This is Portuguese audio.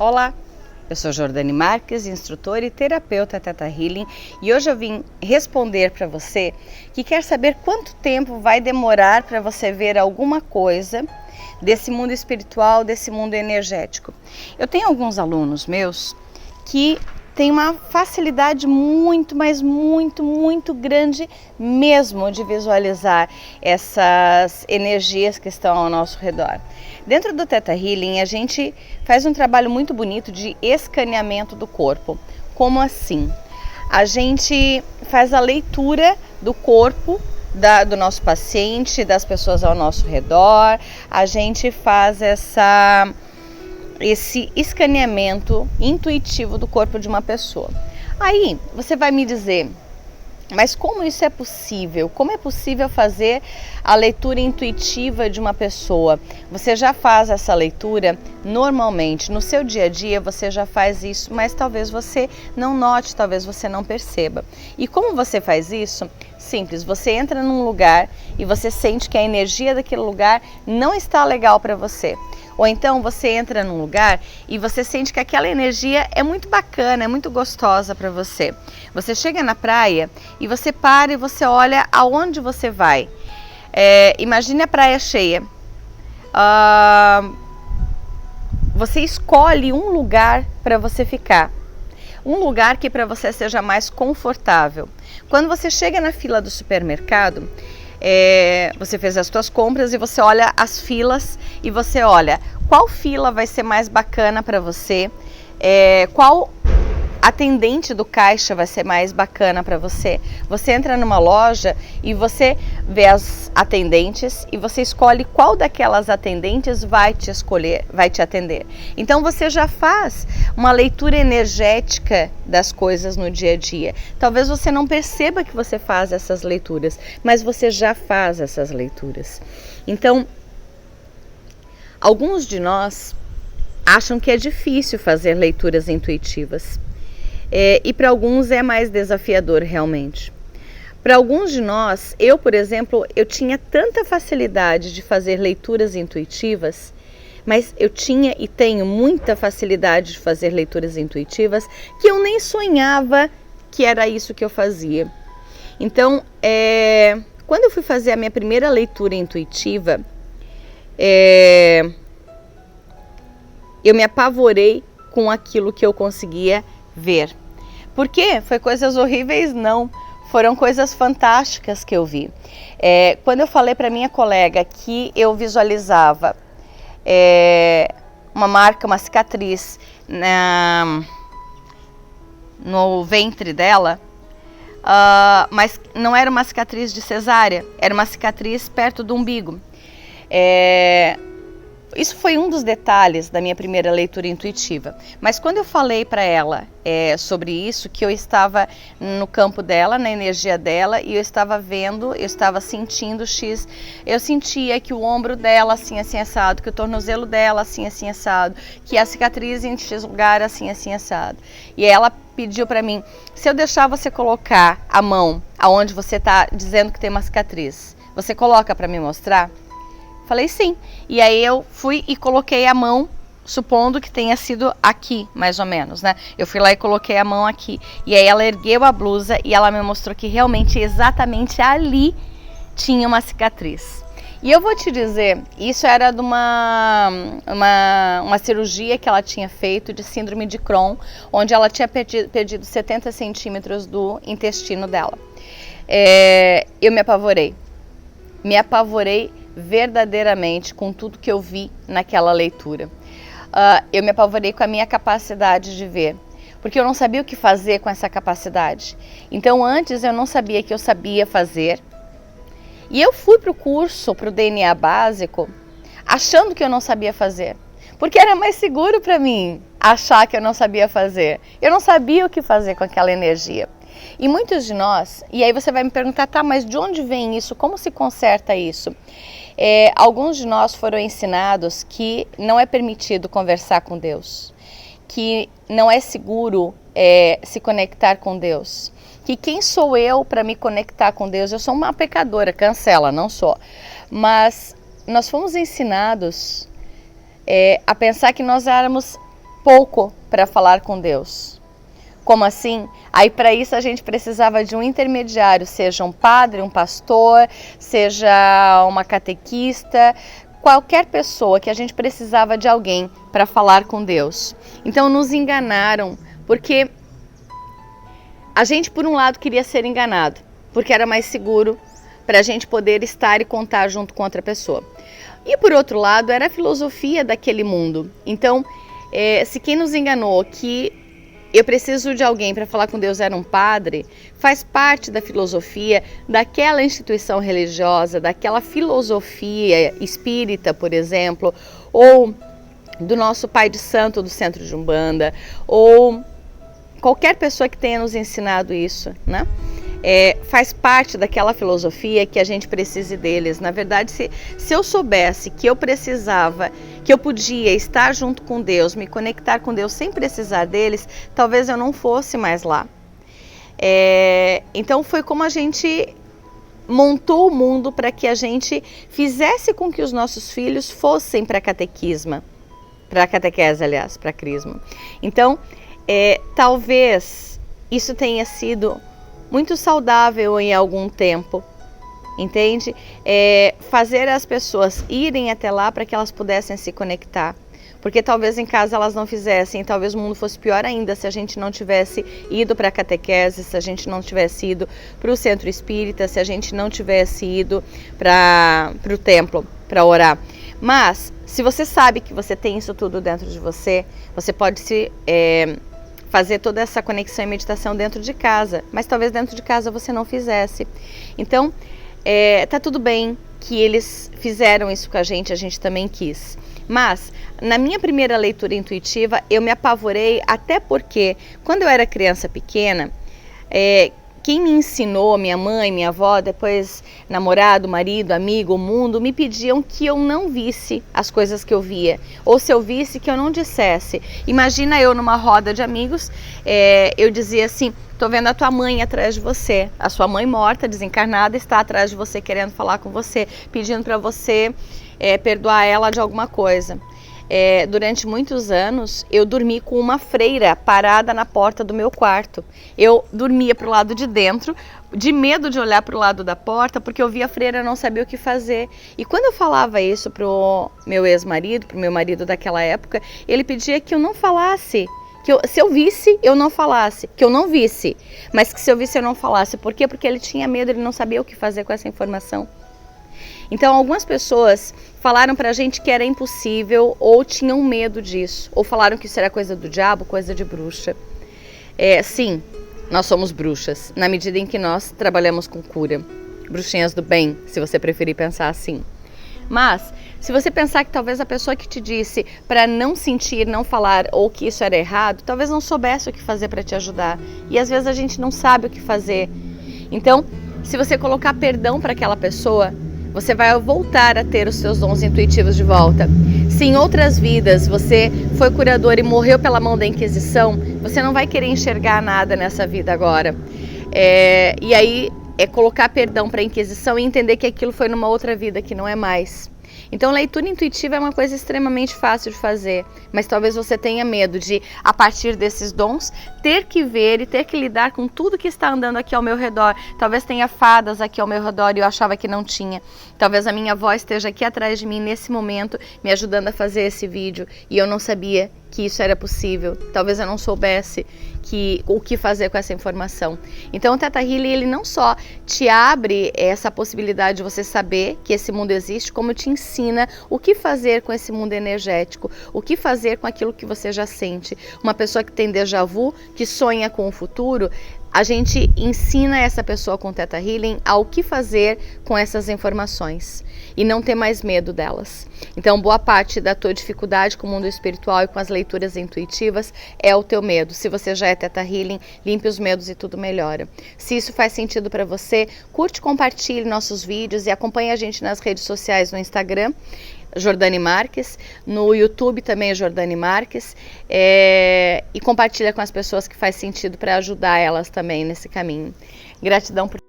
Olá, eu sou Jordane Marques, instrutora e terapeuta Theta Healing, e hoje eu vim responder para você que quer saber quanto tempo vai demorar para você ver alguma coisa desse mundo espiritual, desse mundo energético. Eu tenho alguns alunos meus que têm uma facilidade muito grande mesmo de visualizar essas energias que estão ao nosso redor. Dentro do Theta Healing, a gente faz um trabalho muito bonito de escaneamento do corpo. Como assim? A gente faz a leitura do corpo do nosso paciente, das pessoas ao nosso redor. A gente faz esse escaneamento intuitivo do corpo de uma pessoa. Aí você vai me dizer, mas como isso é possível? Como é possível fazer a leitura intuitiva de uma pessoa? Você já faz essa leitura normalmente, no seu dia a dia você já faz isso, mas talvez você não note, talvez você não perceba. E como você faz isso? Simples, você entra num lugar e você sente que a energia daquele lugar não está legal para você. Ou então você entra num lugar e você sente que aquela energia é muito bacana, é muito gostosa para você. Você chega na praia e você para e você olha aonde você vai. Imagine a praia cheia. Você escolhe um lugar para você ficar. Um lugar que para você seja mais confortável. Quando você chega na fila do supermercado, você fez as suas compras e você olha as filas e você olha qual fila vai ser mais bacana para você, qual atendente do caixa vai ser mais bacana para você. Você entra numa loja e você vê as atendentes e você escolhe qual daquelas atendentes vai te atender. Então você já faz uma leitura energética das coisas no dia a dia. Talvez você não perceba que você faz essas leituras, mas você já faz essas leituras. Então, alguns de nós acham que é difícil fazer leituras intuitivas. E para alguns é mais desafiador realmente. Para alguns de nós, eu, por exemplo, eu tinha tanta facilidade de fazer leituras intuitivas, mas eu tinha e tenho muita facilidade de fazer leituras intuitivas que eu nem sonhava que era isso que eu fazia. Então, quando eu fui fazer a minha primeira leitura intuitiva, eu me apavorei com aquilo que eu conseguia ver. Por quê? Foi coisas horríveis? Não. Foram coisas fantásticas que eu vi. Quando eu falei para minha colega que eu visualizava uma marca, uma cicatriz no ventre dela, mas não era uma cicatriz de cesárea, era uma cicatriz perto do umbigo. Isso foi um dos detalhes da minha primeira leitura intuitiva. Mas quando eu falei para ela sobre isso, que eu estava no campo dela, na energia dela, e eu estava vendo, eu estava sentindo X, eu sentia que o ombro dela assim assado, que o tornozelo dela assim assado, que a cicatriz em X lugar assim assado. E ela pediu para mim, se eu deixar você colocar a mão aonde você está dizendo que tem uma cicatriz, você coloca para me mostrar? Falei sim, e aí eu fui e coloquei a mão, supondo que tenha sido aqui, mais ou menos, né? Eu fui lá e coloquei a mão aqui, e aí ela ergueu a blusa e ela me mostrou que realmente, exatamente ali, tinha uma cicatriz. E eu vou te dizer, isso era de uma cirurgia que ela tinha feito de síndrome de Crohn, onde ela tinha perdido 70 centímetros do intestino dela. Eu me apavorei verdadeiramente com tudo que eu vi naquela leitura. Eu me apavorei com a minha capacidade de ver, porque eu não sabia o que fazer com essa capacidade. Então antes eu não sabia que eu sabia fazer, e eu fui para o curso, para o DNA básico, achando que eu não sabia fazer, porque era mais seguro para mim achar que eu não sabia fazer. Eu não sabia o que fazer com aquela energia. E muitos de nós, e aí você vai me perguntar, tá, mas de onde vem isso? Como se conserta isso? Alguns de nós foram ensinados que não é permitido conversar com Deus, que não é seguro se conectar com Deus, que quem sou eu para me conectar com Deus? Eu sou uma pecadora, cancela, não sou. Mas nós fomos ensinados a pensar que nós éramos pouco para falar com Deus. Como assim? Aí para isso a gente precisava de um intermediário, seja um padre, um pastor, seja uma catequista, qualquer pessoa que a gente precisava de alguém para falar com Deus. Então nos enganaram, porque a gente por um lado queria ser enganado, porque era mais seguro para a gente poder estar e contar junto com outra pessoa. E por outro lado era a filosofia daquele mundo. Então se quem nos enganou que eu preciso de alguém para falar com Deus era um padre, faz parte da filosofia daquela instituição religiosa, daquela filosofia espírita, por exemplo, ou do nosso pai de santo do centro de Umbanda, ou qualquer pessoa que tenha nos ensinado isso, né? Faz parte daquela filosofia que a gente precise deles. Na verdade, se eu soubesse que eu precisava, que eu podia estar junto com Deus, me conectar com Deus sem precisar deles, talvez eu não fosse mais lá. Então foi como a gente montou o mundo para que a gente fizesse com que os nossos filhos fossem para catequisma, para catequese, aliás, para crisma. Então, talvez isso tenha sido muito saudável em algum tempo, entende? Fazer as pessoas irem até lá para que elas pudessem se conectar. Porque talvez em casa elas não fizessem, talvez o mundo fosse pior ainda se a gente não tivesse ido para a catequese, se a gente não tivesse ido para o centro espírita, se a gente não tivesse ido para o templo para orar. Mas, se você sabe que você tem isso tudo dentro de você, você pode fazer toda essa conexão e meditação dentro de casa, mas talvez dentro de casa você não fizesse. Então, tá tudo bem que eles fizeram isso com a gente também quis. Mas, na minha primeira leitura intuitiva, eu me apavorei até porque, quando eu era criança pequena, quem me ensinou, minha mãe, minha avó, depois namorado, marido, amigo, o mundo, me pediam que eu não visse as coisas que eu via. Ou se eu visse, que eu não dissesse. Imagina eu numa roda de amigos, eu dizia assim, tô vendo a tua mãe atrás de você. A sua mãe morta, desencarnada, está atrás de você, querendo falar com você, pedindo para você perdoar ela de alguma coisa. Durante muitos anos, eu dormi com uma freira parada na porta do meu quarto. Eu dormia para o lado de dentro, de medo de olhar para o lado da porta, porque eu via a freira e não sabia o que fazer. E quando eu falava isso para o meu ex-marido, para o meu marido daquela época, ele pedia que eu não falasse. Se eu visse, eu não falasse. Que eu não visse, mas que se eu visse, eu não falasse. Por quê? Porque ele tinha medo, ele não sabia o que fazer com essa informação. Então, algumas pessoas falaram pra gente que era impossível ou tinham medo disso. Ou falaram que isso era coisa do diabo, coisa de bruxa. Sim, nós somos bruxas, na medida em que nós trabalhamos com cura. Bruxinhas do bem, se você preferir pensar assim. Mas, se você pensar que talvez a pessoa que te disse para não sentir, não falar ou que isso era errado, talvez não soubesse o que fazer para te ajudar. E às vezes a gente não sabe o que fazer. Então, se você colocar perdão para aquela pessoa, você vai voltar a ter os seus dons intuitivos de volta. Se em outras vidas você foi curador e morreu pela mão da Inquisição, você não vai querer enxergar nada nessa vida agora. E aí colocar perdão para a Inquisição e entender que aquilo foi numa outra vida que não é mais. Então, leitura intuitiva é uma coisa extremamente fácil de fazer, mas talvez você tenha medo de, a partir desses dons, ter que ver e ter que lidar com tudo que está andando aqui ao meu redor. Talvez tenha fadas aqui ao meu redor e eu achava que não tinha. Talvez a minha avó esteja aqui atrás de mim nesse momento, me ajudando a fazer esse vídeo, e eu não sabia que isso era possível. Talvez eu não soubesse o que fazer com essa informação. Então o Theta Healing, ele não só te abre essa possibilidade de você saber que esse mundo existe, como te ensina o que fazer com esse mundo energético, o que fazer com aquilo que você já sente. Uma pessoa que tem déjà vu, que sonha com o futuro, a gente ensina essa pessoa com o Theta Healing ao que fazer com essas informações e não ter mais medo delas. Então, boa parte da tua dificuldade com o mundo espiritual e com as leituras intuitivas é o teu medo. Se você já é Theta Healing, limpe os medos e tudo melhora. Se isso faz sentido para você, curte, compartilhe nossos vídeos e acompanhe a gente nas redes sociais, no Instagram, Jordane Marques, no YouTube também Jordane Marques, e compartilha com as pessoas que faz sentido para ajudar elas também nesse caminho. Gratidão por